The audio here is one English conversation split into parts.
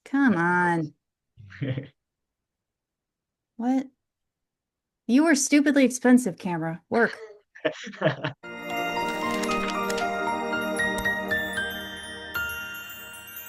Come on. What? You were stupidly expensive, camera. Work.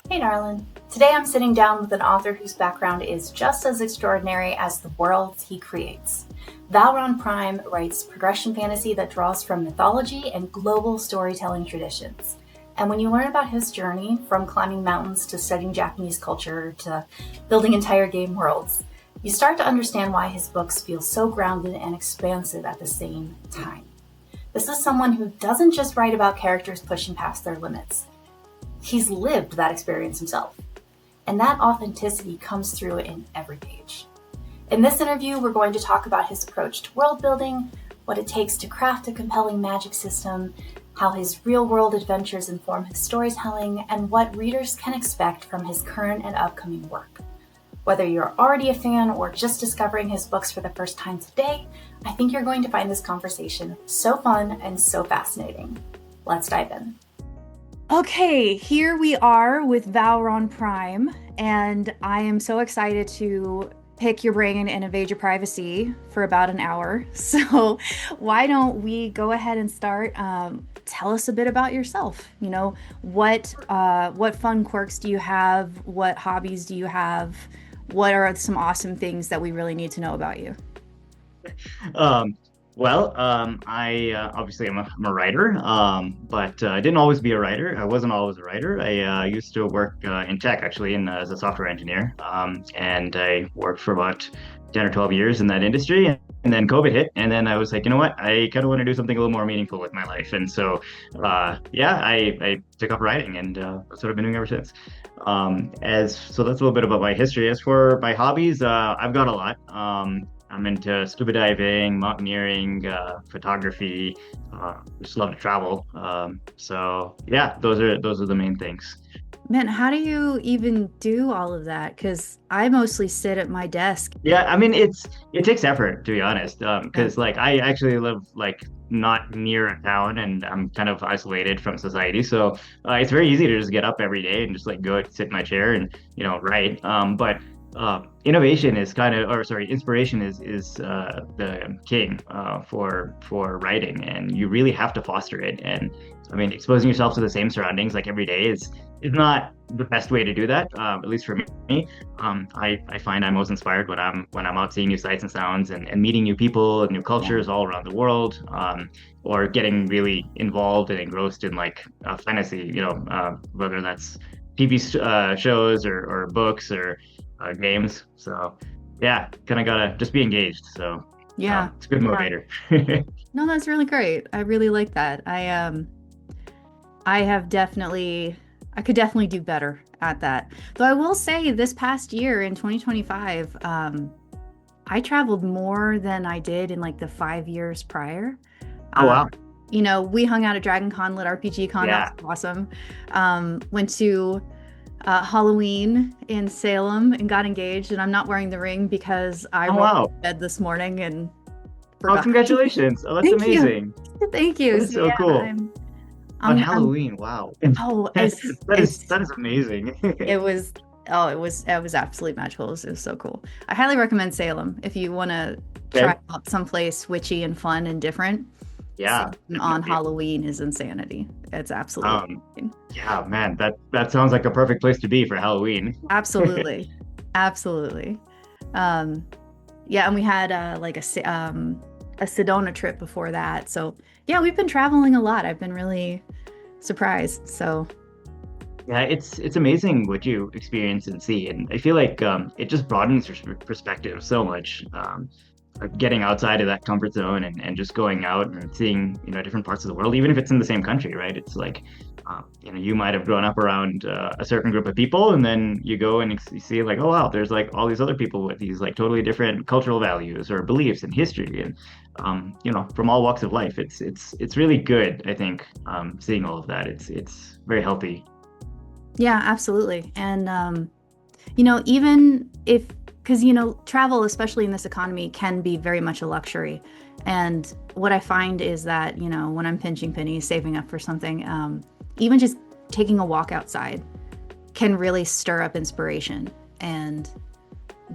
Hey darling. Today I'm sitting down with an author whose background is just as extraordinary as the worlds he creates. VOWRON Prime writes progression fantasy that draws from mythology and global storytelling traditions. And when you learn about his journey, from climbing mountains to studying Japanese culture to building entire game worlds, you start to understand why his books feel so grounded and expansive at the same time. This is someone who doesn't just write about characters pushing past their limits. He's lived that experience himself. And that authenticity comes through in every page. In this interview, we're going to talk about his approach to world building, what it takes to craft a compelling magic system, how his real-world adventures inform his storytelling, and what readers can expect from his current and upcoming work. Whether you're already a fan or just discovering his books for the first time today, I think you're going to find this conversation so fun and so fascinating. Let's dive in. Okay, here we are with VOWRON Prime, and I am so excited to pick your brain and invade your privacy for about an hour. So why don't we go ahead and start? Tell us a bit about yourself. What fun quirks do you have? What hobbies do you have? What are some awesome things that we really need to know about you? Um, I obviously I'm a writer, but I didn't always be a writer. I wasn't always a writer. I used to work in tech actually, as a software engineer, and I worked for about 10 or 12 years in that industry. And then COVID hit, and then I was like, you know what? I kind of want to do something a little more meaningful with my life. And so, I took up writing, and that's what I've been doing ever since. As so, that's a little bit about my history. As for my hobbies, I've got a lot. I'm into scuba diving, mountaineering, photography. Just love to travel. So yeah, those are the main things. Man, how do you even do all of that? Because I mostly sit at my desk. Yeah, I mean it takes effort to be honest. Yeah. Because like I actually live like not near a town, and I'm kind of isolated from society. So it's very easy to just get up every day and just like go sit in my chair and write. But innovation is kind of, or sorry, inspiration is the king for writing, and you really have to foster it. And I mean, exposing yourself to the same surroundings like every day is not the best way to do that. At least for me. I find I'm most inspired when I'm out seeing new sights and sounds, and meeting new people and new Yeah. cultures all around the world. Or getting really involved and engrossed in like fantasy, whether that's TV shows or books or games. So yeah, kind of gotta just be engaged. So Yeah. it's a good motivator. No, that's really great. I really like that. I could definitely do better at that. Though I will say this past year in 2025, I traveled more than I did in like the 5 years prior. Oh Uh, wow. we hung out at Dragon Con, lit RPG Con. That Yeah. was awesome. Went to Halloween in Salem and got engaged, and I'm not wearing the ring because I Oh rolled wow. out of bed this morning and Oh, forgot. congratulations. Oh, that's Thank you. amazing. Thank you. That is So so yeah, cool. On I'm Halloween, wow. oh, That is it's that is amazing. it was it was absolutely magical. It was so cool. I highly recommend Salem if you want to try Okay. out someplace witchy and fun and different. Yeah, Salem on definitely. Halloween is insanity. It's absolutely Um, insane. yeah, man, that sounds like a perfect place to be for Halloween. Absolutely. Absolutely. Um, yeah, and we had a Sedona trip before that. So yeah, we've been traveling a lot. I've been really surprised. So Yeah, it's amazing what you experience and see, and I feel like it just broadens your perspective so much. Like getting outside of that comfort zone, and just going out and seeing different parts of the world, even if it's in the same country, right? It's like you might have grown up around a certain group of people, and then you go and you see like, oh wow, there's like all these other people with these like totally different cultural values or beliefs and history, and from all walks of life. It's really good, I think, seeing all of that. It's very healthy. yeah, absolutely. And even if, because travel, especially in this economy, can be very much a luxury. And what I find is that, when I'm pinching pennies, saving up for something, even just taking a walk outside can really stir up inspiration and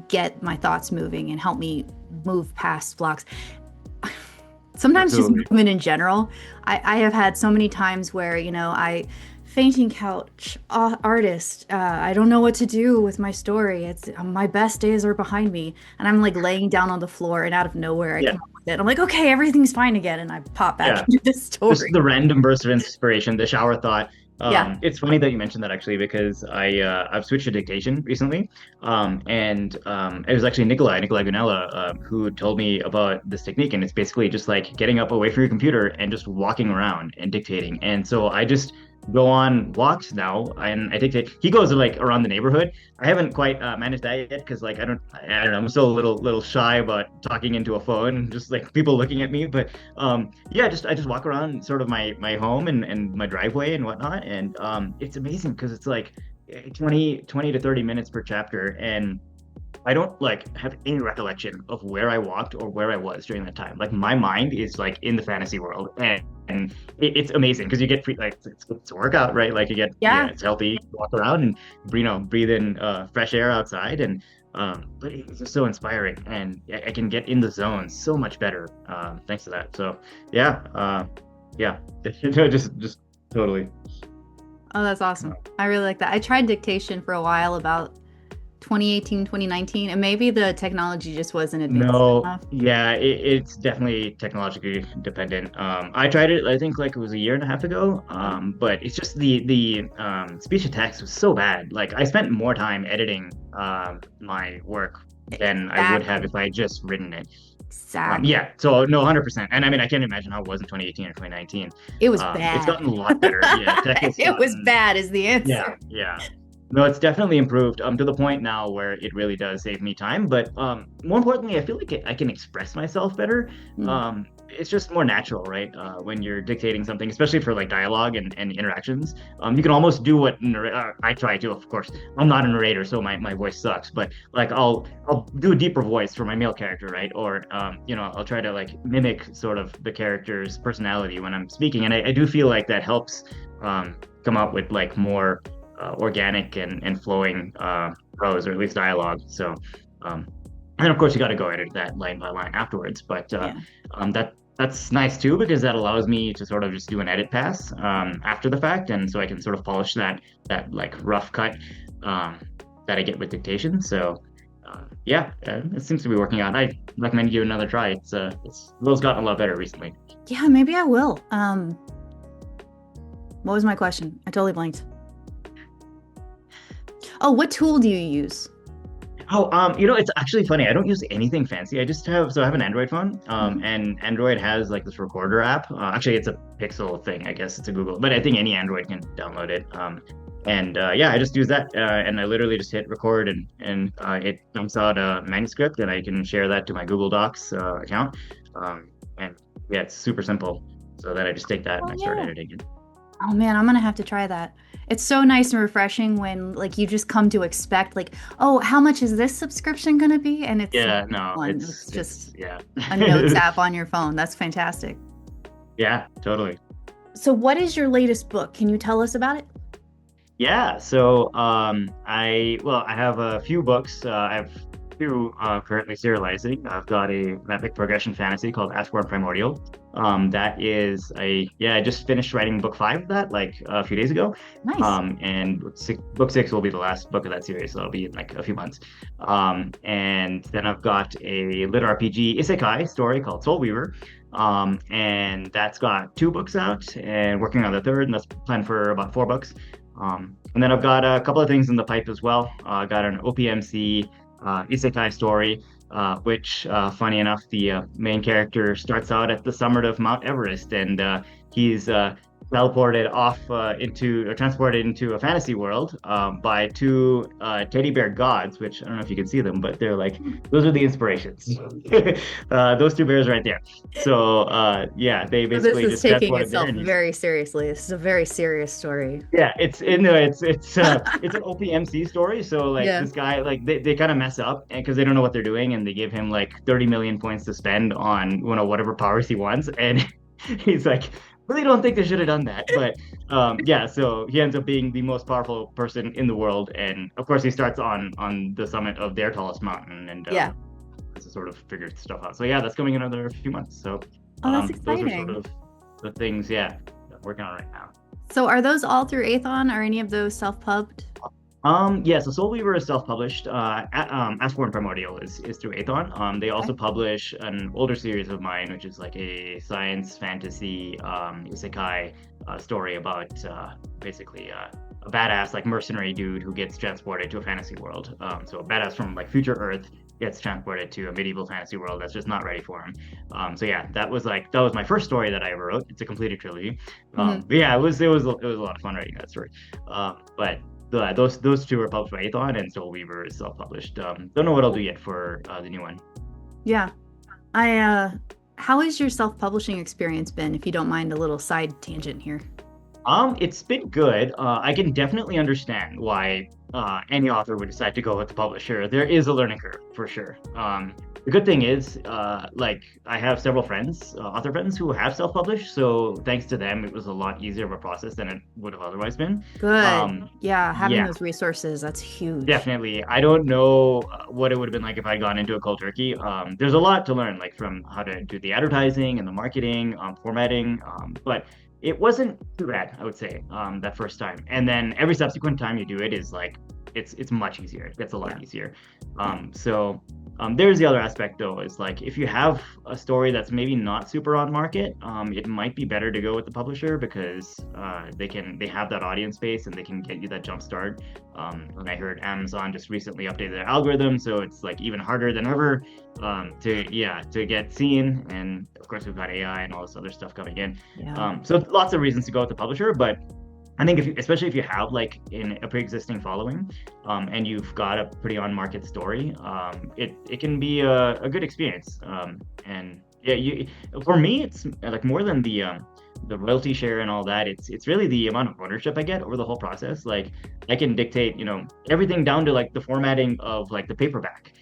get my thoughts moving and help me move past blocks. Sometimes just Absolutely. movement in general. I have had so many times where, I fainting couch artist. I don't know what to do with my story. It's my best days are behind me, and I'm like laying down on the floor, and out of nowhere I Yeah. come up with it. I'm like, okay, everything's fine again, and I pop back Yeah. into the Just story. the random burst of inspiration, the shower thought. Yeah. It's funny that you mentioned that actually because I've switched to dictation recently, and it was actually Nikolai Gunella, who told me about this technique, and it's basically just like getting up away from your computer and just walking around and dictating. And so I just go on walks now and I dictate. He goes like around the neighborhood. I haven't quite managed that yet because like I don't know, I'm still a little shy about talking into a phone, just like people looking at me, but yeah, I just walk around sort of my home and my driveway and whatnot, and it's amazing because it's like 20 to 30 minutes per chapter, and I don't like have any recollection of where I walked or where I was during that time. Like my mind is like in the fantasy world, and it's amazing because you get free, like it's a workout, right? Like you get, yeah, Yeah. it's healthy, walk around and breathe in fresh air outside, and but it's just so inspiring, and I can get in the zone so much better thanks to that. So yeah, yeah, just totally. Oh, that's awesome. I really like that. I tried dictation for a while, about 2018, 2019, and maybe the technology just wasn't advanced No, enough. yeah, it's definitely technologically dependent. I tried it, I think like it was a year and a half ago. But it's just the speech to text was so bad. Like I spent more time editing my work than I would have Exactly. if I had just written it. Exactly. Yeah, so no, 100%. And I mean, I can't imagine how it was in 2018 or 2019. It was It's bad. gotten a lot better. Yeah, tech has It was gotten, bad is the yeah, answer. yeah. No, it's definitely improved to the point now where it really does save me time. But more importantly, I feel like I can express myself better. Mm. It's just more natural, right? When you're dictating something, especially for like dialogue and interactions, you can almost do what I try to. Of course, I'm not a narrator, so my voice sucks. But like I'll do a deeper voice for my male character, right? Or I'll try to like mimic sort of the character's personality when I'm speaking, and I do feel like that helps come up with like more organic and flowing prose or at least dialogue. So, and of course, you got to go edit that line by line afterwards. But Yeah. that's nice too because that allows me to sort of just do an edit pass after the fact, and so I can sort of polish that like rough cut that I get with dictation. So. Yeah, it seems to be working out. I recommend you give it another try. It's Will's gotten a lot better recently. Yeah, maybe I will. What was my question? I totally blanked. Oh, what tool do you use? Oh, it's actually funny. I don't use anything fancy. I have an Android phone, Mhm. and Android has like this recorder app. Actually, it's a Pixel thing. I guess it's a Google, but I think any Android can download it. And yeah, I just use that, and I literally just hit record, and it dumps out a manuscript, and I can share that to my Google Docs account. And yeah, it's super simple. So then I just take that and Oh I start yeah. editing it. Oh man, I'm gonna have to try that. It's so nice and refreshing when like you just come to expect like, oh, how much is this subscription gonna be? And it's Yeah, no, one. it's It's it's just yeah, a notes app on your phone. That's fantastic. yeah, totally. So what is your latest book? Can you tell us about it? Yeah, so I have a few books. I have two currently serializing. I've got a an epic progression fantasy called Ashborn Primordial. That is I just finished writing book five of that like a few days ago. Nice. And book six will be the last book of that series, so it'll be in like a few months. And then I've got a lit RPG isekai story called Soul Weaver. And that's got two books out and working on the third, and that's planned for about four books. And then I've got a couple of things in the pipe as well. I got an OPMC isekai story, which, funny enough, the main character starts out at the summit of Mount Everest, and he's teleported off into or transported into a fantasy world by two teddy bear gods, which I don't know if you can see them, but they're like those are the inspirations. Those two bears right there. So yeah, they So this basically is just taking transported there, itself and he's very seriously. This is a very serious story. yeah, it's an OPMC story. So like Yeah. this guy, like they kind of mess up and because they don't know what they're doing, and they give him like 30 million points to spend on whatever powers he wants, and he's like, really don't think they should have done that. But yeah, so he ends up being the most powerful person in the world, and of course he starts on the summit of their tallest mountain, and Yeah. to sort of figure stuff out. So yeah, that's coming in another few months. So Oh, that's those are sort exciting. of the things, yeah, that I'm working on right now. So are those all through Aethon? Are any of those self-pubbed? Yeah, so Soul Weaver is self-published. Asphorn Primordial is through Aethon. They Okay. also publish an older series of mine, which is like a science fantasy isekai story about basically a badass like mercenary dude who gets transported to a fantasy world. So a badass from like future Earth gets transported to a medieval fantasy world that's just not ready for him. So yeah, that was my first story that I ever wrote. It's a completed trilogy. Hmm. But yeah, it was a lot of fun writing that story. But those two are published by Aethon, and Soul Weaver is self-published. Don't know what I'll do yet for the new one. Yeah. I how has your self-publishing experience been, if you don't mind a little side tangent here? It's been good. I can definitely understand why any author would decide to go with the publisher. There is a learning curve for sure. The good thing is, like I have several friends, author friends who have self-published, so thanks to them, it was a lot easier of a process than it would have otherwise been. Good. Um, Yeah, having yeah, those resources, that's huge. Definitely. I don't know what it would have been like if I'd gone into a cold turkey. There's a lot to learn, like from how to do the advertising and the marketing, formatting. But it wasn't too bad, I would say, that first time. And then every subsequent time you do it is like it's much easier. It gets a Yeah. lot easier. Yeah. There's the other aspect though, is like if you have a story that's maybe not super on market, it might be better to go with the publisher because they have that audience base and they can get you that jump start. And I heard Amazon just recently updated their algorithm, so it's like even harder than ever to get seen. And of course, we've got AI and all this other stuff coming in. Yeah. So lots of reasons to go with the publisher, but I think especially if you have like a pre-existing following, and you've got a pretty on-market story, it can be a good experience. And yeah, for me, it's like more than the royalty share and all that. It's really the amount of ownership I get over the whole process. Like I can dictate, everything down to like the formatting of like the paperback.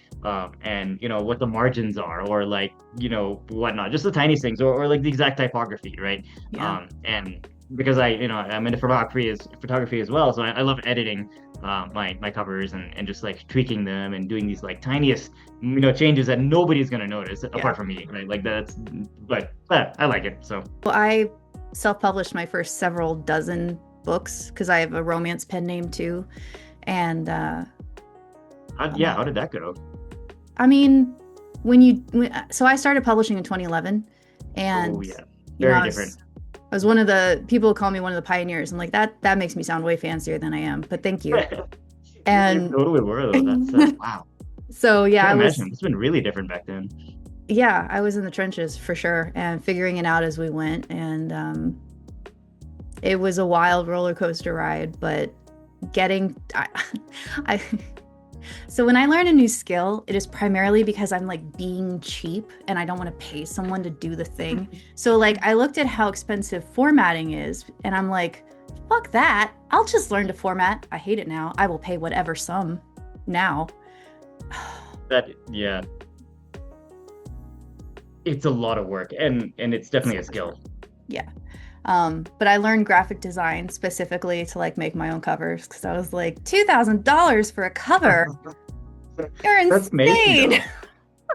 And what the margins are, or like whatnot, just the tiniest things, or like the exact typography, right? Yeah. And because I'm into photography as well, so I love editing my covers and just like tweaking them and doing these like tiniest changes that nobody's gonna notice Yeah. apart from me, right? Like that's, but I like it. So Well, I self-published my first several dozen books because I have a romance pen name too. And yeah, uh, how did that go? I mean, so I started publishing in 2011, Oh and yeah, you know, very different. I was one of the people who call me one of the pioneers. I'm like, that makes me sound way fancier than I am, but thank you. You And totally were though. That's wow. so yeah, Can't imagine. It's been really different back then. I was in the trenches for sure and figuring it out as we went. And it was a wild roller coaster ride, but I so when I learn a new skill, it is primarily because I'm like being cheap and I don't want to pay someone to do the thing. So like I looked at how expensive formatting is and I'm like, fuck that. I'll just learn to format. I hate it now. I will pay whatever sum now. That yeah, it's a lot of work, and it's definitely a So much work. skill. Yeah. But I learned graphic design specifically to like make my own covers because I was like, $2,000 for a cover. You're That's amazing insane. though.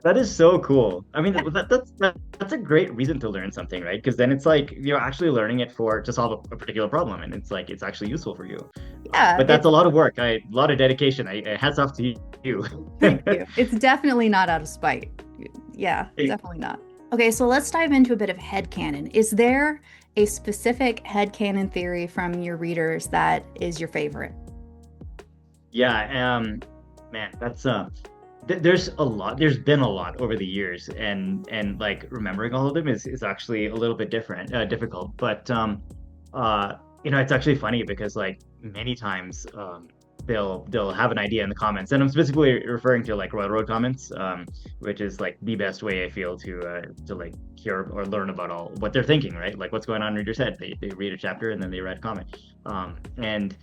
That is so cool. I mean, that's a great reason to learn something, right? Because then it's like you're actually learning it for to solve a particular problem, and it's like it's actually useful for you. Yeah, But that's a lot of work. A lot of dedication. Hats off to you. thank you. It's definitely not out of spite. Yeah, definitely not. Okay, so let's dive into a bit of headcanon. Is there a specific headcanon theory from your readers that is your favorite? Yeah, man, that's there's a lot. There's been a lot over the years, and like remembering all of them is actually a little bit difficult. But it's actually funny because like many times they'll have an idea in the comments, and I'm specifically referring to like Road comments, which is like the best way I feel to like hear or learn about all what they're thinking, right? Like what's going on in reader's head. They read a chapter and then they write a comment. And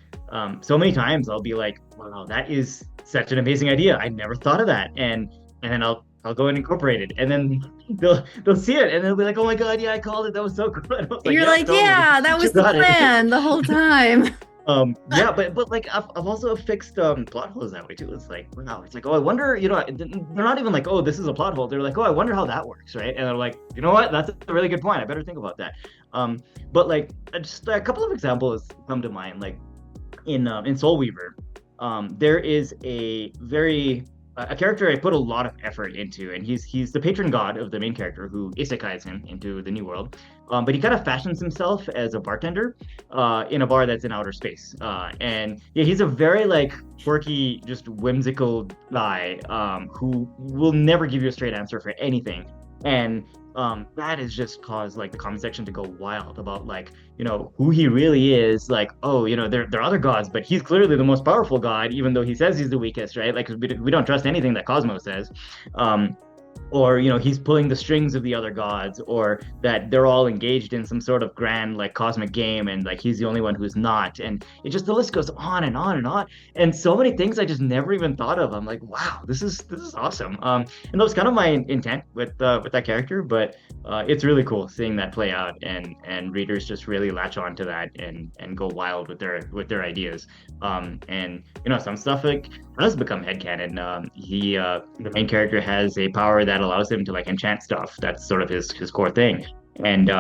so many times I'll be like, wow, that is such an amazing idea. I never thought of that. And then I'll I'll go and incorporate it. And then they'll see it and they'll be like, oh my God, yeah, I called it. That was so good. I was like, You're yep, like, totally. yeah, that You was the got it. plan the whole time. Yeah, but like I've also fixed plot holes that way too. It's like, wow, it's like, oh, I wonder, they're not even like, oh, this is a plot hole. They're like, oh, I wonder how that works, right? And I'm like, you know what? That's a really good point. I better think about that. Um, but like just a couple of examples come to mind. Like in Soul Weaver, there is a character I put a lot of effort into, and he's the patron god of the main character who isekais him into the new world. But he kind of fashions himself as a bartender in a bar that's in outer space. And yeah, he's a very like quirky, just whimsical guy who will never give you a straight answer for anything. And that has just caused like the comment section to go wild about like, who he really is. Like, oh, there are other gods, but he's clearly the most powerful god, even though he says he's the weakest, right? Like, we don't trust anything that Cosmo says. Um, or he's pulling the strings of the other gods, or that they're all engaged in some sort of grand like cosmic game and like he's the only one who's not, and it just, the list goes on and on and on, and so many things I just never even thought of. I'm like, wow, this is awesome. And that was kind of my intent with that character, but it's really cool seeing that play out, and readers just really latch on to that and go wild with their ideas. And some stuff like does become headcanon. The main character has a power that allows him to like enchant stuff. That's sort of his core thing. And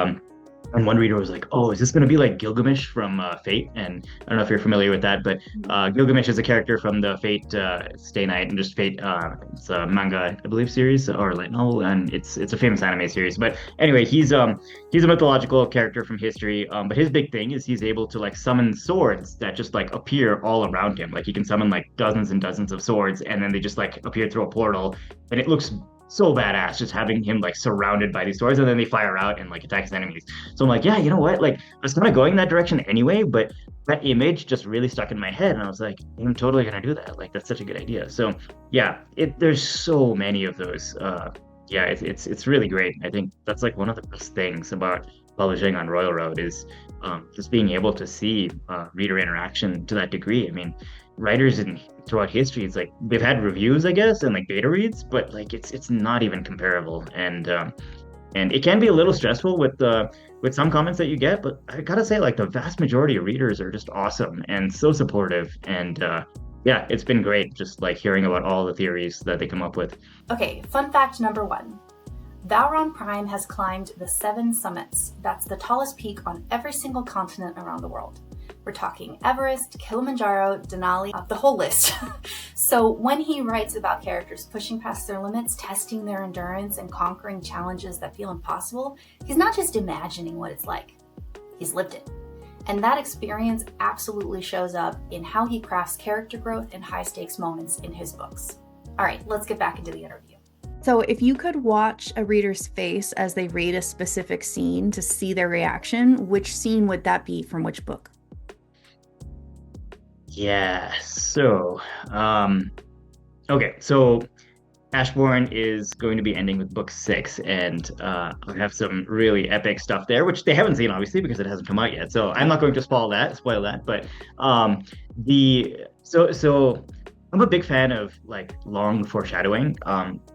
one reader was like, "Oh, is this going to be like Gilgamesh from Fate?" And I don't know if you're familiar with that, but Gilgamesh is a character from the Fate Stay Night and just Fate. It's a manga, I believe, series or light novel, and it's a famous anime series. But anyway, he's a mythological character from history. But his big thing is he's able to like summon swords that just like appear all around him. Like he can summon like dozens and dozens of swords, and then they just like appear through a portal, and it looks so badass just having him like surrounded by these swords, and then they fire out and like attack his enemies. So I'm like, yeah, you know what, like I was kind of going that direction anyway, but that image just really stuck in my head, and I was like, I'm totally gonna do that. Like that's such a good idea. So yeah, there's so many of those. Yeah, it's really great. I think that's like one of the best things about publishing on Royal Road is just being able to see reader interaction to that degree. I mean, writers throughout history, it's like they've had reviews, I guess, and like beta reads, but like it's not even comparable. And it can be a little stressful with some comments that you get, but I gotta say, like the vast majority of readers are just awesome and so supportive. And yeah, it's been great just like hearing about all the theories that they come up with. Okay, fun fact number 1. VOWRON Prime has climbed the 7 summits. That's the tallest peak on every single continent around the world. We're talking Everest, Kilimanjaro, Denali, the whole list. So when he writes about characters pushing past their limits, testing their endurance, and conquering challenges that feel impossible, he's not just imagining what it's like. He's lived it. And that experience absolutely shows up in how he crafts character growth and high-stakes moments in his books. All right, let's get back into the interview. So if you could watch a reader's face as they read a specific scene to see their reaction, which scene would that be from which book? Yeah, so okay, so Ashbourne is going to be ending with book 6, and I have some really epic stuff there, which they haven't seen obviously because it hasn't come out yet. So I'm not going to spoil that, but so I'm a big fan of like long foreshadowing,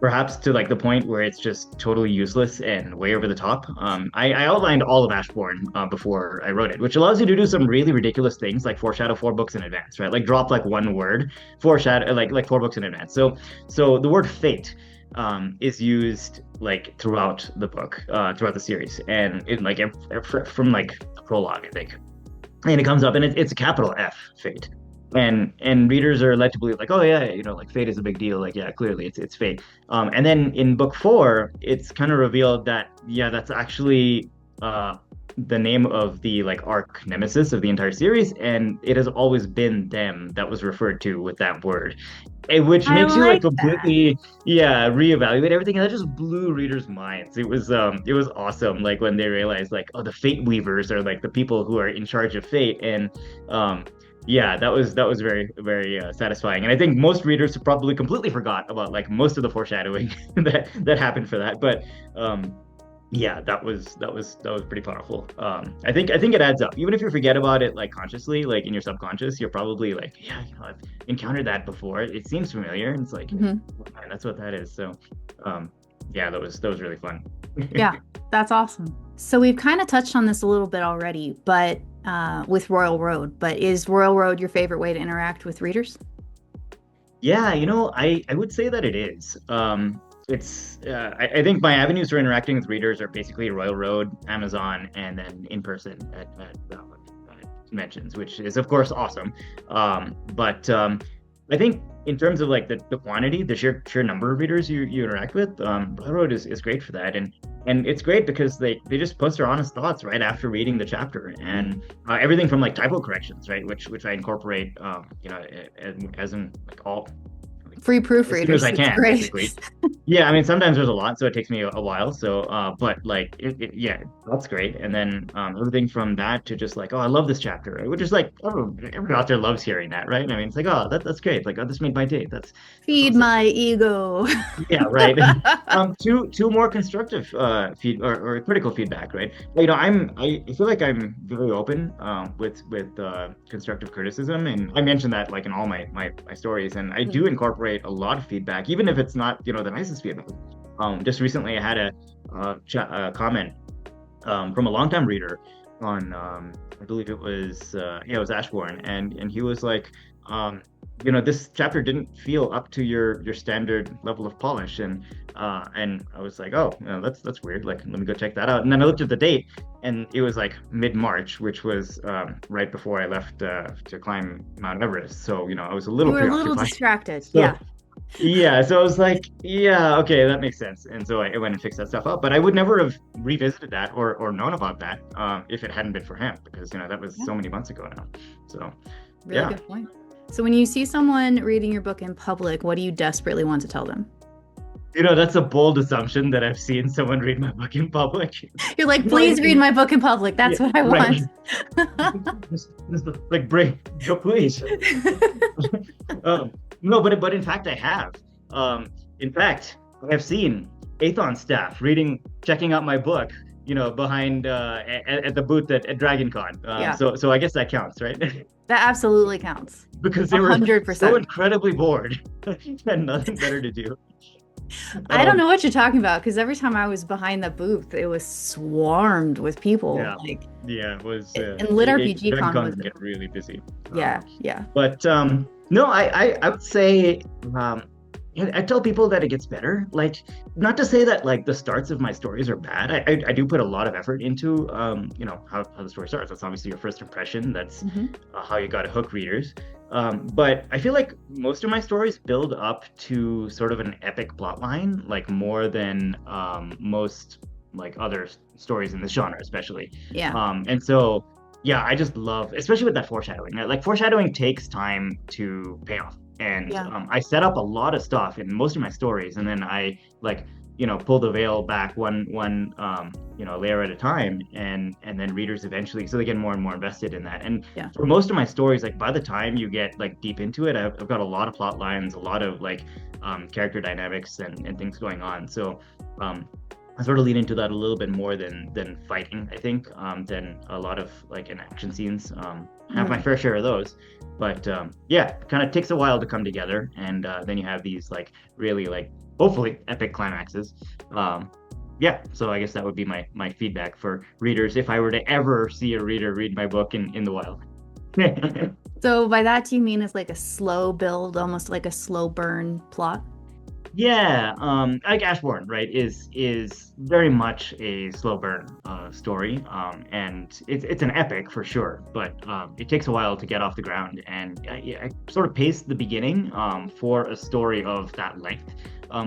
perhaps to like the point where it's just totally useless and way over the top. I outlined all of Ashbourne before I wrote it, which allows you to do some really ridiculous things like foreshadow 4 books in advance, right? Like drop like one word, foreshadow like 4 books in advance. So the word fate is used like throughout the book, throughout the series, and it like from like the prologue, I think, and it comes up, and it's a capital F, fate. And readers are led to believe like, oh yeah, like fate is a big deal, like yeah, clearly it's fate. And then in book 4 it's kind of revealed that yeah, that's actually the name of the like arch nemesis of the entire series, and it has always been them that was referred to with that word, which makes you like completely reevaluate everything. And that just blew readers' minds. It was awesome, like when they realized like, oh, the fate weavers are like the people who are in charge of fate. And yeah, that was very, very satisfying. And I think most readers probably completely forgot about like most of the foreshadowing that happened for that. But Yeah, that was pretty powerful. I think it adds up. Even if you forget about it like consciously, like in your subconscious, you're probably like, yeah, I've encountered that before. It seems familiar. And it's like, Mhm. oh, man, that's what that is. So, um, yeah, that was really fun. Yeah, that's awesome. So we've kind of touched on this a little bit already, but with Royal Road. But is Royal Road your favorite way to interact with readers? Yeah, I would say that it is. I think my avenues for interacting with readers are basically Royal Road, Amazon, and then in person at conventions, which is of course awesome. But I think in terms of like the quantity, the sheer number of readers you interact with, Royal Road is great for that, and it's great because they just post their honest thoughts right after reading the chapter, and everything from like typo corrections, right, which I incorporate, as in like all Free as soon as proofreaders. I It's can, great. basically. Yeah, I mean, sometimes there's a lot, so it takes me a while. So, but like, yeah, that's great. And then everything from that to just like, oh, I love this chapter, which is like, oh, every author loves hearing that, right? I mean, it's like, oh, that's great. Like, oh, this made my day. That's Feed awesome. my ego. Yeah, right. Two more constructive feed or critical feedback, right? Well, I feel like I'm very open with constructive criticism, and I mentioned that like in all my stories, and I do incorporate a lot of feedback, even if it's not the nicest feedback. Just recently, I had a comment from a longtime reader on I believe it was Ashbourne, and he was like, this chapter didn't feel up to your standard level of polish, and I was like, oh, that's weird, like let me go check that out. And then I looked at the date, and it was like mid-March, which was right before I left to climb Mount Everest, so I was a You little were a little preoccupied. distracted. So Yeah. yeah, so I was like, yeah, okay, that makes sense. And so I went and fixed that stuff up. But I would never have revisited that or known about that if it hadn't been for him, because that was Yeah. so many months ago now. So Really yeah. good point. So when you see someone reading your book in public, what do you desperately want to tell them? That's a bold assumption that I've seen someone read my book in public. You're like, No, please read my book in public. yeah, That's what I right. want. Like bring go please. No, but in fact I have. In fact, I have seen Athon staff checking out my book, behind at the booth at DragonCon. Yeah. So I guess that counts, right? That absolutely counts. Because they were so 100%. incredibly bored. Had nothing better to do. I don't know what you're talking about, because every time I was behind the booth, it was swarmed with people. Yeah. Like, Yeah, it was. and Lit RPG Con DragonCon was. can get really busy. Yeah, yeah. But no, I would say I tell people that it gets better. Like, not to say that like the starts of my stories are bad. I do put a lot of effort into how the story starts. That's obviously your first impression. That's how you got to hook readers. But I feel like most of my stories build up to sort of an epic plot line, like more than most like other stories in this genre, especially. Yeah. And so yeah, I just love, especially with that foreshadowing. Like foreshadowing takes time to pay off. And Yeah. I set up a lot of stuff in most of my stories, and then I like pull the veil back one layer at a time, and then readers eventually, so they get more and more invested in that. And Yeah. for most of my stories, like by the time you get like deep into it, I've got a lot of plot lines, a lot of like character dynamics and things going on. So I sort of lean into that a little bit more than fighting, I think, than a lot of like in action scenes. I have my fair share of those, but yeah, kind of takes a while to come together, and then you have these like really like hopefully epic climaxes. Yeah, so I guess that would be my feedback for readers if I were to ever see a reader read my book in the wild. So by that, do you mean it's like a slow build, almost like a slow burn plot? Yeah, like Ashbourne, right, is very much a slow burn story, and it's an epic for sure, but it takes a while to get off the ground, and I sort of paced the beginning for a story of that length,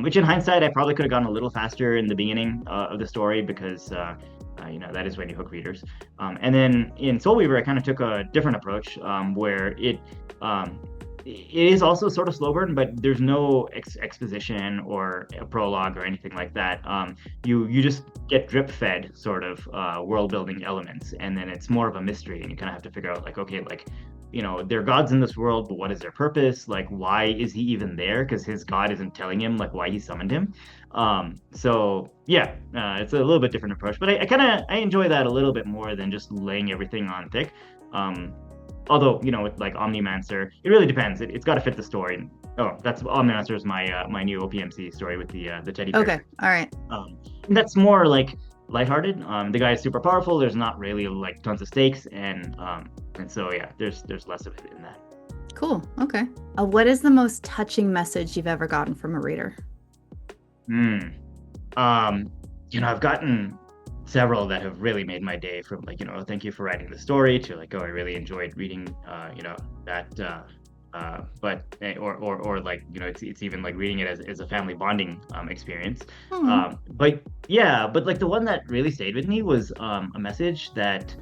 which in hindsight I probably could have gone a little faster in the beginning of the story, because that is when you hook readers. And then in Soul Weaver, I kind of took a different approach, where it is also sort of slow burn, but there's no exposition or a prologue or anything like that. You just get drip fed sort of world building elements, and then it's more of a mystery, and you kind of have to figure out like, okay, like there are gods in this world, but what is their purpose? Like, why is he even there? Because his god isn't telling him like why he summoned him. So yeah, it's a little bit different approach, but I enjoy that a little bit more than just laying everything on thick. Um, Although, with like Omnimancer, it really depends. It's got to fit the story. Oh, that's Omnimancer is my new OPMC story with the teddy bear. Okay. All right. That's more like lighthearted. The guy is super powerful. There's not really like tons of stakes, and so yeah, there's less of it in that. Cool. Okay. What is the most touching message you've ever gotten from a reader? I've gotten several that have really made my day, from like, thank you for writing the story, to like, oh, I really enjoyed reading, that, or like, it's even like reading it as a family bonding experience. But yeah, but like the one that really stayed with me was a message that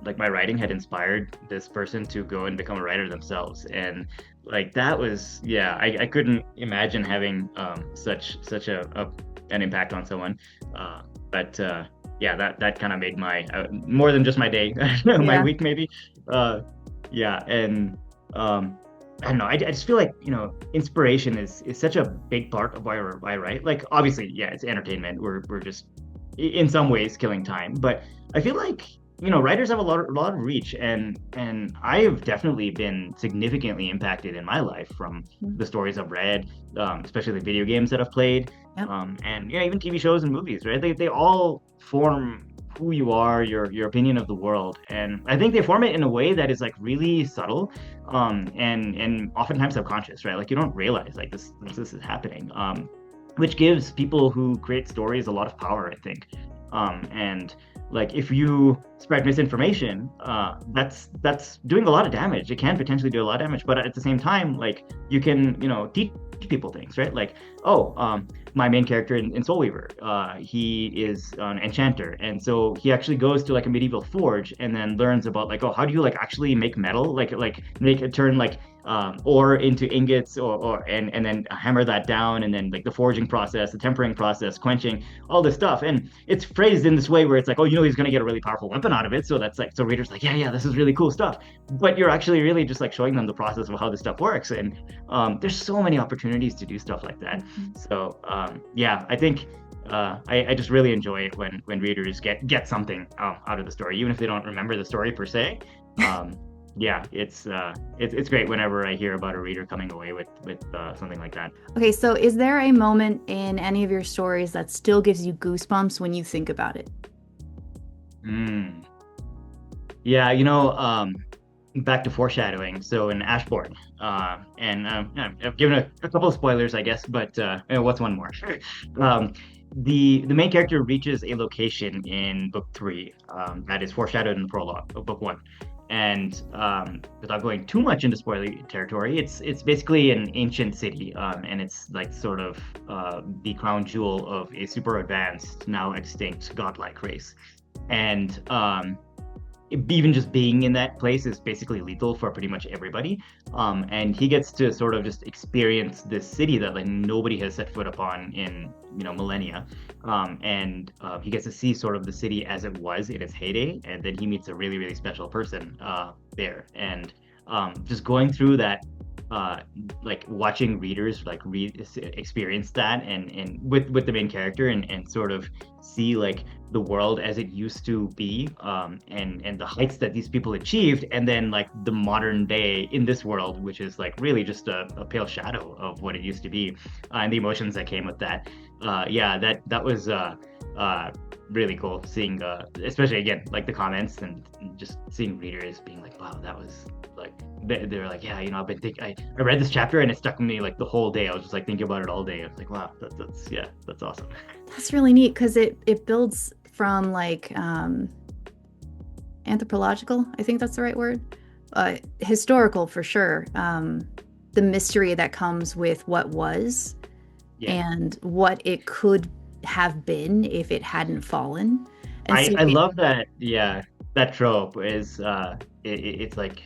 like my writing had inspired this person to go and become a writer themselves. And like that was, yeah, I couldn't imagine having such an impact on someone. But yeah, that kind of made my more than just my day, my week maybe. Yeah, and I don't know. I just feel like inspiration is such a big part of why I write. Like obviously, yeah, it's entertainment. We're just in some ways killing time, but I feel like writers have a lot of reach, and I have definitely been significantly impacted in my life from the stories I've read, especially the video games that I've played. Yep. And even TV shows and movies, right? They all form who you are, your opinion of the world, and I think they form it in a way that is like really subtle, and oftentimes subconscious, right? Like you don't realize like this is happening, which gives people who create stories a lot of power, I think. And like if you spread misinformation, that's doing a lot of damage. It can potentially do a lot of damage, but at the same time, like you can teach people things, right? Like, my main character in Soul Weaver, he is an enchanter, and so he actually goes to like a medieval forge and then learns about like, how do you like actually make metal, like make it turn like ore into ingots, and then hammer that down, and then like the forging process, the tempering process, quenching, all this stuff. And it's phrased in this way where it's like, he's going to get a really powerful weapon out of it, so that's like, so readers like, yeah, this is really cool stuff, but you're actually really just like showing them the process of how this stuff works. And there's so many opportunities to do stuff like that. So yeah, I think I just really enjoy it when readers get something out of the story, even if they don't remember the story per se. Yeah, it's great whenever I hear about a reader coming away with something like that. Okay, so is there a moment in any of your stories that still gives you goosebumps when you think about it? Yeah, back to foreshadowing. So in Ashbourne, and I've given a couple of spoilers, I guess, but what's one more? The main character reaches a location in book 3 that is foreshadowed in the prologue of book 1. And without going too much into spoiler territory, it's basically an ancient city, and it's like sort of the crown jewel of a super advanced, now extinct godlike race. And even just being in that place is basically lethal for pretty much everybody. And he gets to sort of just experience this city that like nobody has set foot upon in millennia. And he gets to see sort of the city as it was in its heyday, and then he meets a really, really special person there. And just going through that, like watching readers like experience that, and with the main character, and sort of see like the world as it used to be, and the heights that these people achieved, and then like the modern day in this world, which is like really just a pale shadow of what it used to be, and the emotions that came with that. Yeah, that was really cool seeing, especially again like the comments, and just seeing readers being like, wow, that was like, they're like, yeah, I've been I read this chapter and it stuck with me like the whole day. I was just like thinking about it all day. I was like, wow, that's awesome. That's really neat, because it builds from like anthropological, I think that's the right word, historical for sure, the mystery that comes with what was, and what it could have been if it hadn't fallen. And I love that. Yeah, that trope is it's like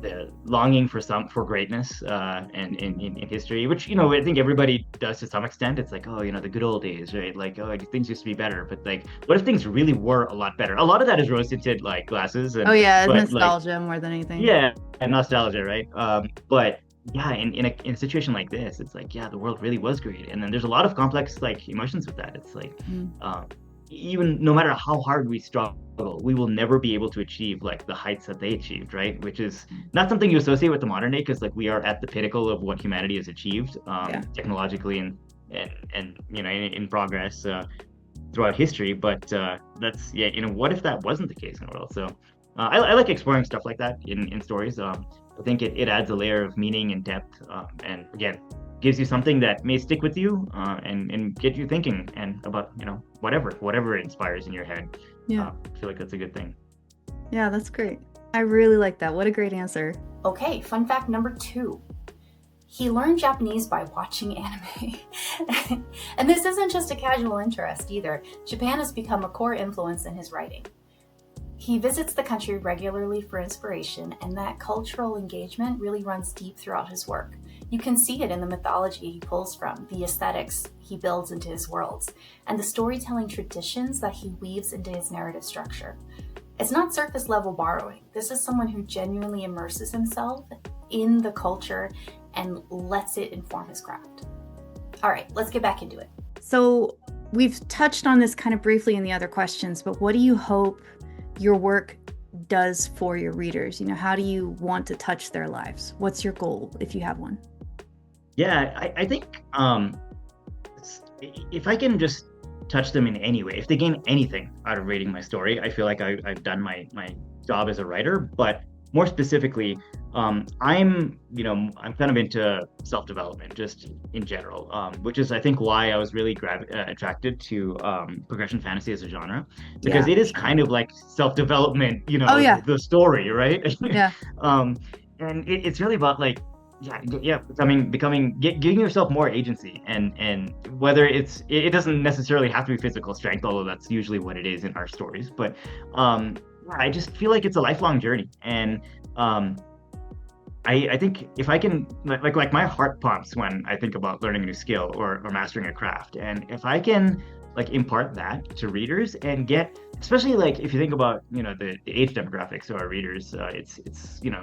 the longing for greatness and in history, which I think everybody does to some extent. It's like, oh, the good old days, right? Like, oh, things used to be better, but like, what if things really were a lot better? A lot of that is rose tinted like glasses, Oh and yeah, it's but like, nostalgia more than anything. yeah, and nostalgia, right? But yeah, in a situation like this, it's like, yeah, the world really was great, and then there's a lot of complex like emotions with that. It's like, Mm. um, even no matter how hard we struggle, we will never be able to achieve like the heights that they achieved, right? Which is not something you associate with the modern day, because like we are at the pinnacle of what humanity has achieved, Yeah. technologically and in progress throughout history. But that's yeah, what if that wasn't the case in the world? So I like exploring stuff like that in stories. I think it adds a layer of meaning and depth, and again, gives you something that may stick with you, and get you thinking and about whatever it inspires in your head. Yeah. I feel like that's a good thing. Yeah, that's great. I really like that. What a great answer. Okay, fun fact number 2. He learned Japanese by watching anime. And this isn't just a casual interest either. Japan has become a core influence in his writing. He visits the country regularly for inspiration, and that cultural engagement really runs deep throughout his work. You can see it in the mythology he pulls from, the aesthetics he builds into his worlds, and the storytelling traditions that he weaves into his narrative structure. It's not surface level borrowing. This is someone who genuinely immerses himself in the culture and lets it inform his craft. All right, let's get back into it. So we've touched on this kind of briefly in the other questions, but what do you hope your work does for your readers? How do you want to touch their lives? What's your goal, if you have one? Yeah, I think if I can just touch them in any way, if they gain anything out of reading my story, I feel like I've done my job as a writer. But more specifically, I'm kind of into self-development just in general, which is I think why I was really attracted to progression fantasy as a genre, because Yeah. it is kind of like self-development, Oh yeah. the story, right? Yeah. And it's really about like giving yourself more agency, and whether it doesn't necessarily have to be physical strength, although that's usually what it is in our stories. But I just feel like it's a lifelong journey, and I think if I can like my heart pumps when I think about learning a new skill or mastering a craft, and if I can like impart that to readers and get, especially like if you think about the age demographics of our readers, it's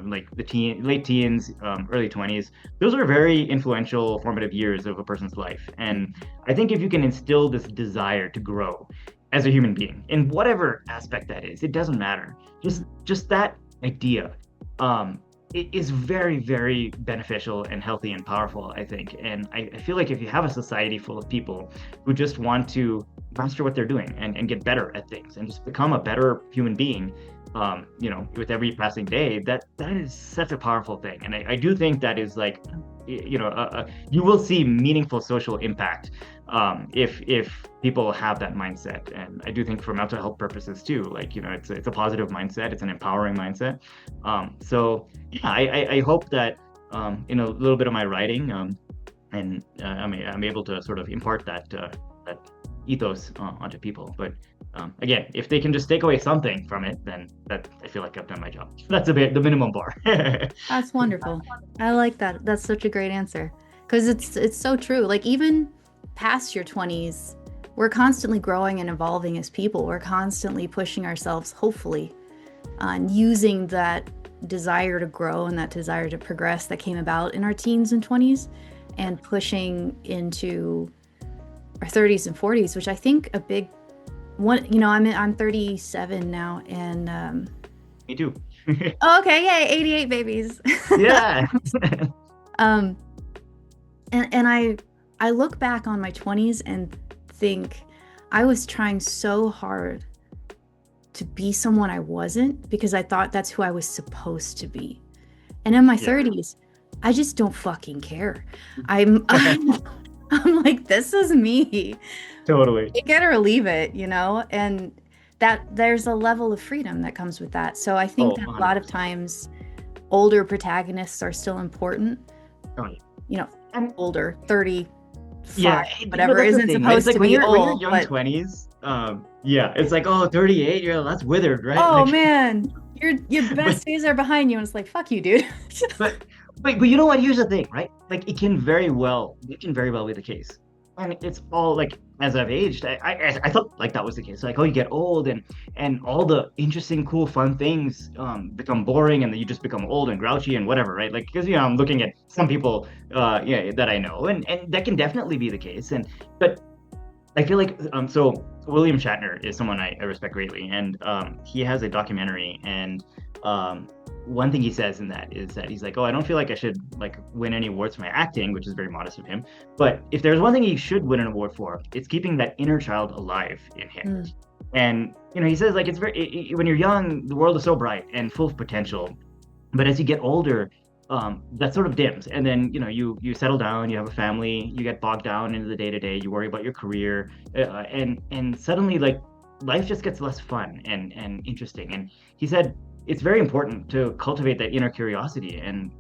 like the late teens, early 20s. Those are very influential formative years of a person's life, and I think if you can instill this desire to grow as a human being in whatever aspect that is, it doesn't matter, just that idea, it is very, very beneficial and healthy and powerful, I think. And I feel like if you have a society full of people who just want to master what they're doing and get better at things and just become a better human being, with every passing day, that is such a powerful thing. And I do think that is like, you will see meaningful social impact if people have that mindset. And I do think for mental health purposes too, like it's a positive mindset, it's an empowering mindset. So yeah, I hope that in a little bit of my writing, and I'm able to sort of impart that ethos onto people. But again, if they can just take away something from it, then that I feel like I've done my job. That's the minimum bar. That's wonderful. I like that. That's such a great answer, because it's so true. Like even past your 20s, we're constantly growing and evolving as people. We're constantly pushing ourselves, hopefully, on using that desire to grow and that desire to progress that came about in our teens and 20s, and pushing into our 30s and 40s, which I think a big one. I'm 37 now, and Me too. oh, okay, yay, 88 babies. Yeah. And I look back on my 20s and think I was trying so hard to be someone I wasn't, because I thought that's who I was supposed to be. And in my 30s, I just don't fucking care. I'm like, this is me. Totally. Take it or leave it, and that there's a level of freedom that comes with that. So I think that a lot of times older protagonists are still important. Oh, yeah. I'm older, 30, fine, Yeah, whatever, that's the isn't thing, right? It's supposed like to be when you're old, young but 20s, yeah, it's like, oh, 38, that's withered, right? oh Like, man, your but best days are behind you, and it's like, fuck you, dude. But but you know what? Here's the thing, right? Like it can very well be the case, and it's all like as I've aged, I thought like that was the case. Like, oh, you get old, and all the interesting, cool, fun things become boring, and then you just become old and grouchy and whatever, right? Like, because I'm looking at some people, yeah, that I know, and that can definitely be the case, and but I feel like so William Shatner is someone I respect greatly, and he has a documentary, and um, one thing he says in that is that he's like, oh, I don't feel like I should like win any awards for my acting, which is very modest of him. But if there's one thing he should win an award for, it's keeping that inner child alive in him. Mm. And he says like when you're young, the world is so bright and full of potential, but as you get older, that sort of dims, and then you settle down, you have a family, you get bogged down into the day to day, you worry about your career, and suddenly like life just gets less fun and interesting. And he said it's very important to cultivate that inner curiosity, and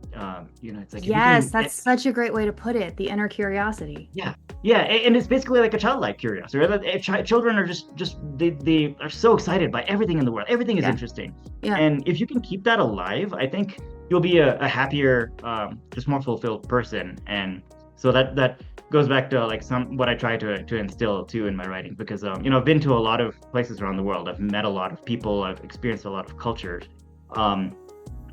it's like if you Yes, can that's such a great way to put it. The inner curiosity. yeah, yeah, and it's basically like a childlike curiosity, right? Like, children are just they are so excited by everything in the world. Everything is Yeah. interesting, Yeah. and if you can keep that alive, I think you'll be a happier, just more fulfilled person. And so that goes back to like some what I try to instill too in my writing, because I've been to a lot of places around the world. I've met a lot of people. I've experienced a lot of cultures,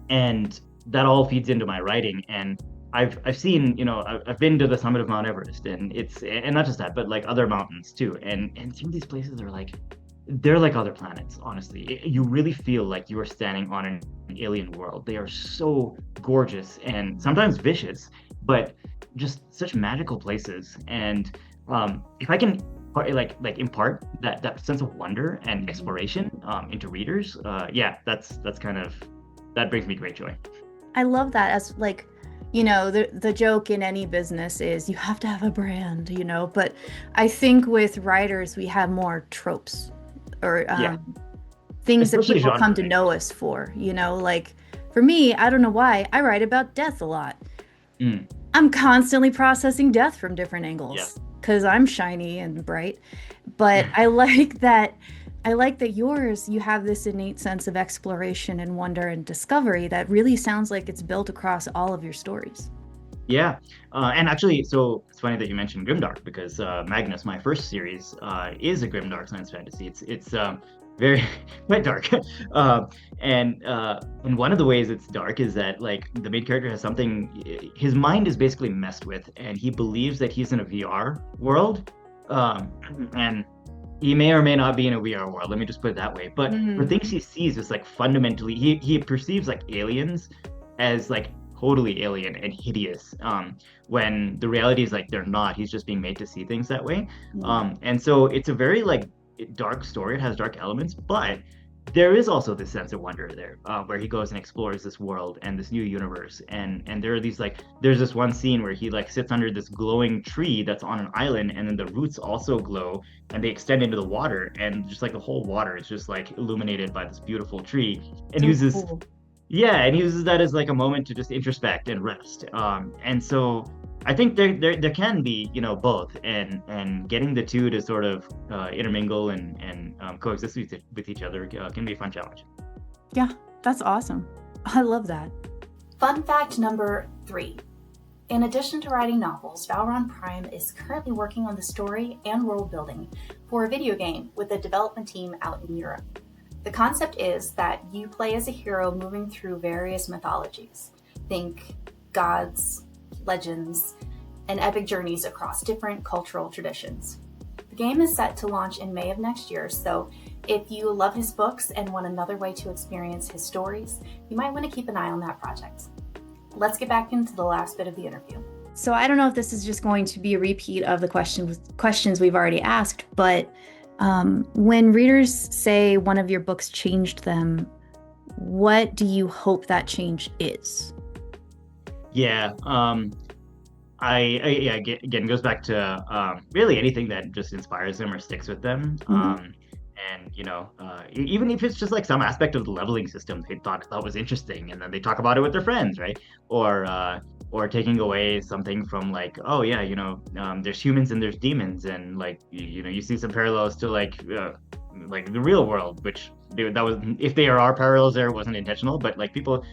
and that all feeds into my writing. And I've seen, I've been to the summit of Mount Everest, and not just that, but like other mountains too. And some of these places are like they're like other planets, honestly. You really feel like you are standing on an alien world. They are so gorgeous and sometimes vicious, but just such magical places. And if I can like impart that sense of wonder and exploration into readers, yeah, that's kind of that brings me great joy. I love that. As like, the joke in any business is you have to have a brand, but I think with writers we have more tropes or Yeah, things that especially people genre come to know writers. us for, like for me, I don't know why, I write about death a lot. Mm, I'm constantly processing death from different yeah. angles because I'm shiny and bright. But I like that yours, you have this innate sense of exploration and wonder and discovery that really sounds like it's built across all of your stories. Yeah, and actually, so it's funny that you mentioned grimdark, because Magnus, my first series, is a grimdark science fantasy. It's very quite dark, and one of the ways it's dark is that like the main character has something. His mind is basically messed with, and he believes that he's in a VR world, and he may or may not be in a VR world. Let me just put it that way. But the Mm. things he sees is like fundamentally, he perceives like aliens as like totally alien and hideous. When the reality is like they're not. He's just being made to see things that way. Mm. And so it's a very like dark story. It has dark elements, but there is also this sense of wonder there, where he goes and explores this world and this new universe. And there are these like there's this one scene where he like sits under this glowing tree that's on an island, and then the roots also glow and they extend into the water, and just like the whole water is just like illuminated by this beautiful tree. And he So uses cool. yeah, and he uses that as like a moment to just introspect and rest. And so I think there can be, both, and getting the two to sort of intermingle and coexist with each other can be a fun challenge. Yeah, that's awesome. I love that. Fun fact number 3. In addition to writing novels, VOWRON Prime is currently working on the story and world building for a video game with a development team out in Europe. The concept is that you play as a hero moving through various mythologies. Think gods, legends, and epic journeys across different cultural traditions. The game is set to launch in May of next year, so if you love his books and want another way to experience his stories, you might want to keep an eye on that project. Let's get back into the last bit of the interview. So I don't know if this is just going to be a repeat of the questions we've already asked, but when readers say one of your books changed them, what do you hope that change is? Yeah, I yeah, again goes back to really anything that just inspires them or sticks with them. Mhm. And even if it's just like some aspect of the leveling system they thought was interesting, and then they talk about it with their friends, right? Or taking away something from like, oh yeah, there's humans and there's demons, and like you see some parallels to like the real world, which that was, if there are parallels there, it wasn't intentional, but like people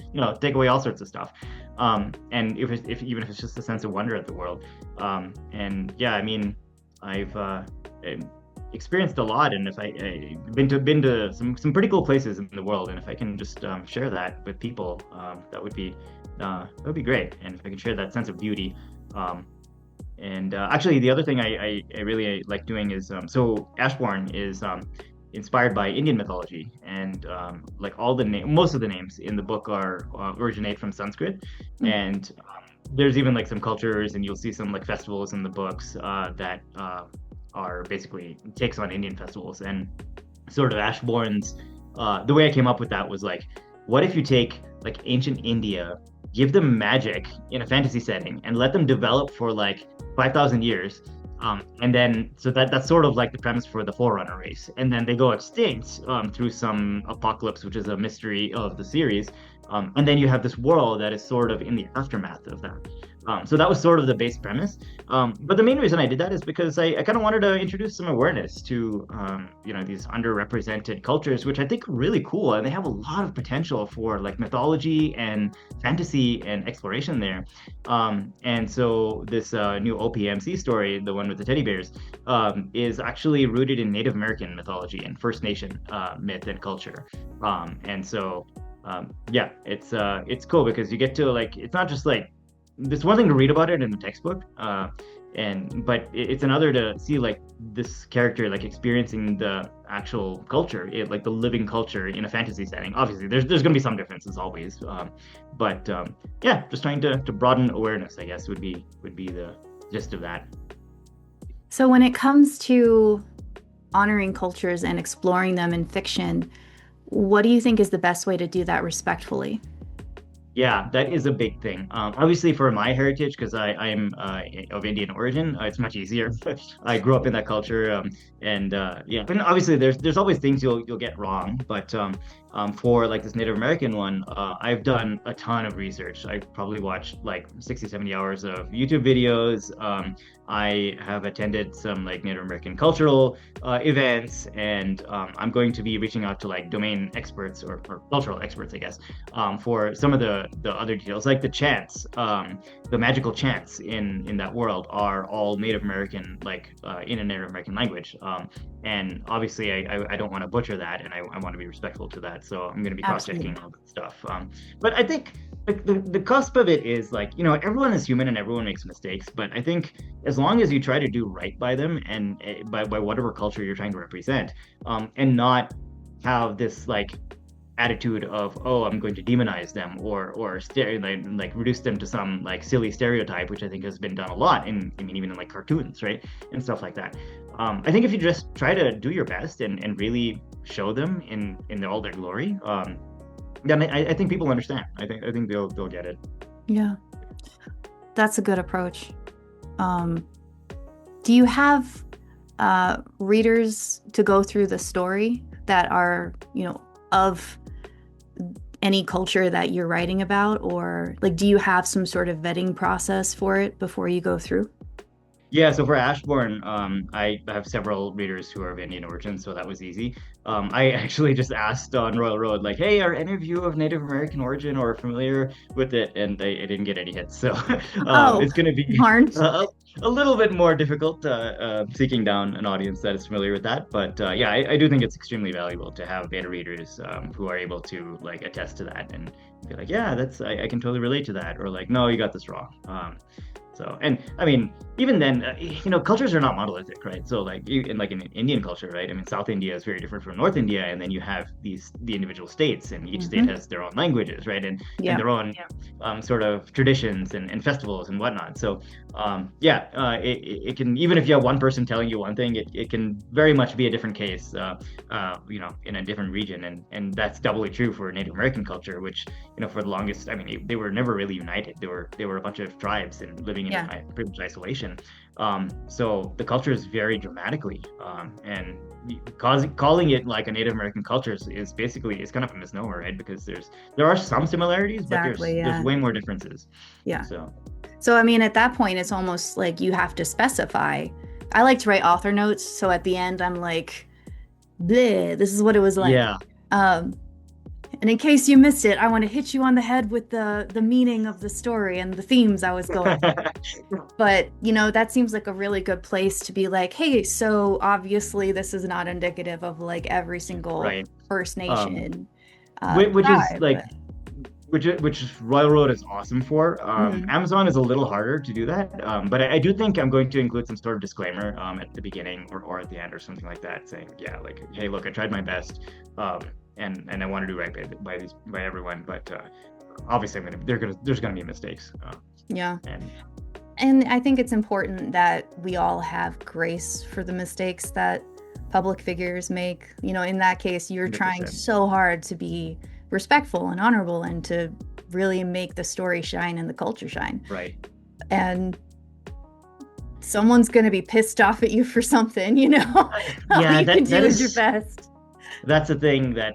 take away all sorts of stuff. And if even if it's just a sense of wonder at the world. And yeah, I mean, I've experienced a lot, and if I've been to some pretty cool places in the world, and if I can just share that with people, that would be great. And if I can share that sense of beauty. And actually, the other thing I really like doing is, so Ashbourne is inspired by Indian mythology, and like most of the names in the book are originate from Sanskrit. And there's even like some cultures, and you'll see some like festivals in the books that are basically takes on Indian festivals. And sort of Ashbourne's, the way I came up with that was like, what if you take like ancient India, give them magic in a fantasy setting, and let them develop for like 5,000 years. And then, so that's sort of like the premise for the Forerunner race. And then they go extinct through some apocalypse, which is a mystery of the series. And then you have this world that is sort of in the aftermath of that. So that was sort of the base premise. But the main reason I did that is because I kind of wanted to introduce some awareness to, these underrepresented cultures, which I think are really cool. And they have a lot of potential for like mythology and fantasy and exploration there. And so this new OPMC story, the one with the teddy bears, is actually rooted in Native American mythology and First Nation myth and culture. And so, yeah, it's cool because you get to like, it's not just like, it's one thing to read about it in the textbook, but it's another to see like this character like experiencing the actual culture, like the living culture in a fantasy setting. Obviously, there's going to be some differences always, but yeah, just trying to broaden awareness, I guess, would be the gist of that. So when it comes to honoring cultures and exploring them in fiction, what do you think is the best way to do that respectfully? Yeah, that is a big thing. Obviously, for my heritage, because I'm of Indian origin, it's much easier. I grew up in that culture, and yeah. But obviously, there's always things you'll get wrong. But for like this Native American one, I've done a ton of research. I've probably watched like 60, 70 hours of YouTube videos. I have attended some like Native American cultural events, and I'm going to be reaching out to like domain experts or cultural experts, I guess, for some of the other details, like the chants, the magical chants in that world are all Native American, like in a Native American language. And obviously, I don't want to butcher that, and I want to be respectful to that. So I'm going to be cross-checking all that stuff. But I think like the cusp of it is like, everyone is human and everyone makes mistakes. But I think as long as you try to do right by them and by whatever culture you're trying to represent, and not have this like attitude of, oh, I'm going to demonize them or like reduce them to some like silly stereotype, which I think has been done a lot even in like cartoons, right, and stuff like that. I think if you just try to do your best and really show them in all their glory, then I think people understand. I think they'll get it. Yeah, that's a good approach. Do you have readers to go through the story that are, of any culture that you're writing about, or like, do you have some sort of vetting process for it before you go through? Yeah, so for Ashbourne, I have several readers who are of Indian origin, so that was easy. I actually just asked on Royal Road, like, hey, are any of you of Native American origin or familiar with it? And I didn't get any hits. So it's going to be a little bit more difficult seeking down an audience that is familiar with that. But yeah, I do think it's extremely valuable to have beta readers who are able to like attest to that and be like, yeah, I can totally relate to that. Or like, no, you got this wrong. So, and I mean, even then, cultures are not monolithic, right? So like in Indian culture, right? I mean, South India is very different from North India. And then you have the individual states, and each state has their own languages, right? And their own sort of traditions and festivals and whatnot. So it can, even if you have one person telling you one thing, it can very much be a different case, in a different region. And that's doubly true for Native American culture, which, for the longest, I mean, they were never really united. They were a bunch of tribes and living in Yeah. pretty much isolation. So the culture is very dramatically, and calling it like a Native American culture is basically, it's kind of a misnomer, right? Because there are some similarities, but Exactly. there's Yeah. way more differences. Yeah. So So, I mean, at that point, it's almost like you have to specify. I like to write author notes. So at the end, I'm like, bleh, this is what it was like. yeah. Um, and in case you missed it, I want to hit you on the head with the meaning of the story and the themes I was going for. But, that seems like a really good place to be like, hey, so obviously this is not indicative of like every single Right. First Nation Which is tribe. like, which Royal Road is awesome for. Mhm. Amazon is a little harder to do that, but I do think I'm going to include some sort of disclaimer at the beginning or at the end or something like that, saying, yeah, like, hey, look, I tried my best, and I want to do right by everyone, but obviously there's gonna be mistakes. Yeah. And And I think it's important that we all have grace for the mistakes that public figures make. In that case, you're trying 100%. so hard to be respectful and honorable and to really make the story shine and the culture shine. Right. And someone's going to be pissed off at you for something, all Yeah, you can do that is your is. best. That's the thing that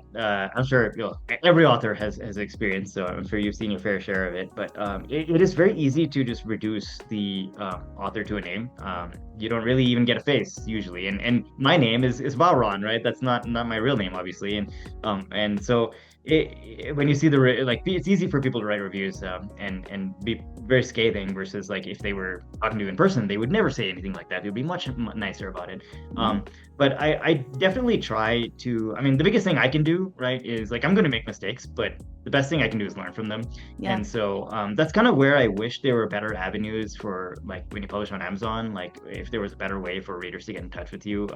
I'm sure every author has experienced, so I'm sure you've seen your fair share of it. But it is very easy to just reduce the author to a name. You don't really even get a face usually, and my name is VOWRON, right? That's not my real name, obviously, and so when you see it's easy for people to write reviews and be very scathing versus like if they were talking to you in person, they would never say anything like that. They would be much nicer about it. But I definitely try to, I mean, the biggest thing I can do, right, is like I'm going to make mistakes, but the best thing I can do is learn from them. Yeah. And so that's kind of where I wish there were better avenues for like when you publish on Amazon, like if there was a better way for readers to get in touch with you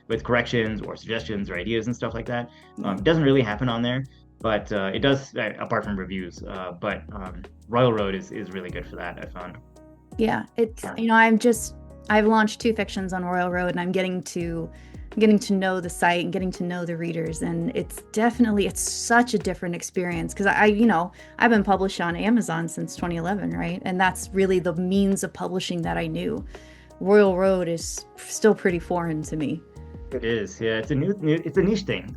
with corrections or suggestions or ideas and stuff like that. It doesn't really happen on there, but it does, apart from reviews. But Royal Road is really good for that, I found. Yeah, it's I've launched 2 fictions on Royal Road, and I'm getting to know the site and getting to know the readers, and it's such a different experience because I've been published on Amazon since 2011, right? And that's really the means of publishing that I knew. Royal Road is still pretty foreign to me. It is, yeah. It's a niche thing.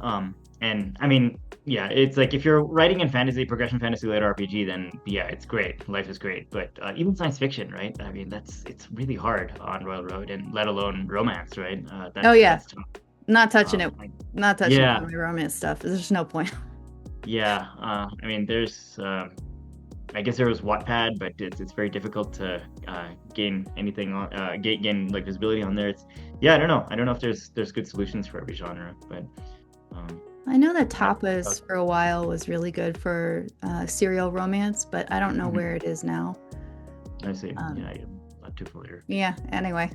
And I mean, yeah, it's like if you're writing in fantasy, progression fantasy, later RPG, then yeah, it's great. Life is great. But even science fiction, right? I mean, it's really hard on Royal Road, and let alone romance, right? Oh yeah, that's tough. not touching it, not touching Yeah, my romance stuff. There's just no point. yeah. I mean, there's I guess there was Wattpad, but it's very difficult to gain anything on gain like visibility on there. I don't know. I don't know if there's good solutions for every genre, but I know that Tapas for a while was really good for serial romance, but I don't know where it is now. I see. Yeah, I'm not too familiar. Yeah, anyway,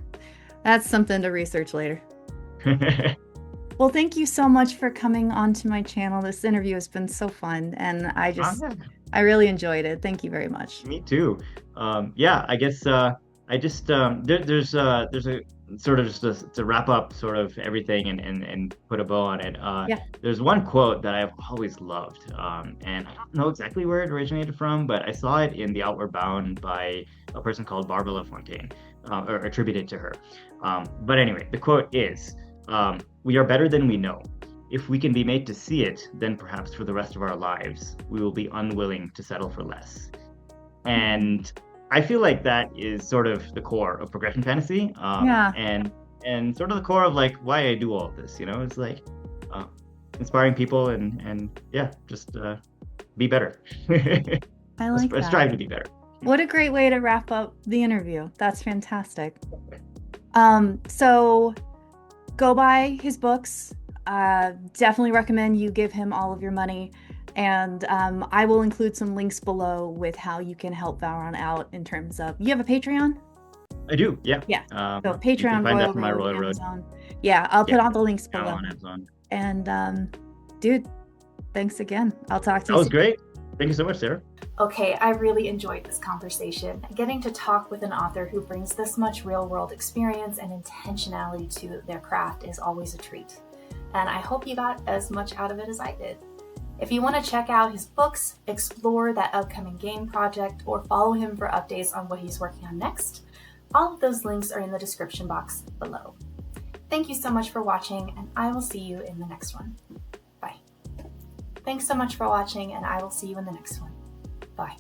that's something to research later. Well, thank you so much for coming onto my channel. This interview has been so fun, and I really enjoyed it. Thank you very much. Me too. Yeah, I guess I just there's a sort of just to wrap up sort of everything and put a bow on it. Yeah. There's one quote that I've always loved, and I don't know exactly where it originated from, but I saw it in The Outward Bound by a person called Barbara LaFontaine, or attributed to her. But anyway, the quote is, "We are better than we know. If we can be made to see it, then perhaps for the rest of our lives, we will be unwilling to settle for less." And I feel like that is sort of the core of progression fantasy, Yeah. and sort of the core of like why I do all of this. It's like inspiring people and yeah, just be better. I like that. Strive to be better. What a great way to wrap up the interview. That's fantastic. So go buy his books. Definitely recommend you give him all of your money. And I will include some links below with how you can help VOWRON out in terms of, you have a Patreon? I do, yeah. Yeah. So You can Patreon, find that Royal from my Road, Royal Road. Amazon. Yeah, I'll put all the links Now below. on Amazon. And dude, thanks again. I'll talk to you That was soon. great. Thank you so much, Sarah. Okay, I really enjoyed this conversation. Getting to talk with an author who brings this much real-world experience and intentionality to their craft is always a treat. And I hope you got as much out of it as I did. If you want to check out his books, explore that upcoming game project, or follow him for updates on what he's working on next, all of those links are in the description box below. Thank you so much for watching, and I will see you in the next one. Bye. Thanks so much for watching, and I will see you in the next one. Bye.